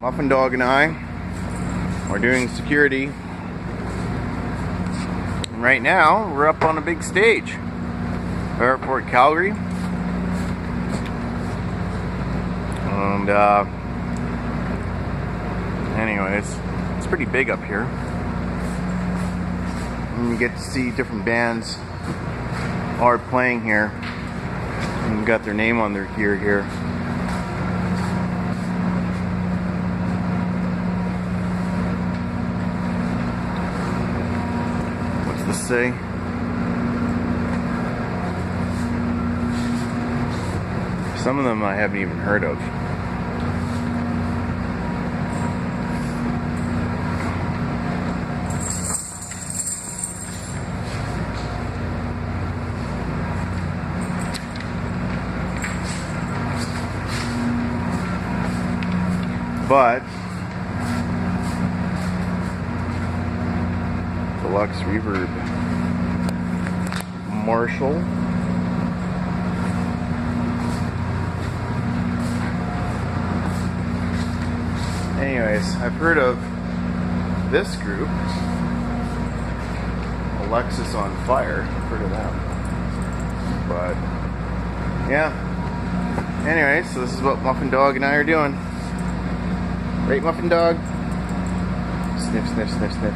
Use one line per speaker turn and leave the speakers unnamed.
Muffin Dog and I are doing security. And right now, we're up on a big stage. Airport Calgary. And anyways, it's pretty big up here. And you get to see different bands are playing here. And got their name on their gear here. What's this say? Some of them I haven't even heard of. But Deluxe Reverb Marshall. Anyways, I've heard of this group, Alexis on Fire. I've heard of them. But yeah. Anyways, so this is what Muffin Dog and I are doing. Right, Muffin Dog? Sniff, sniff, sniff, sniff.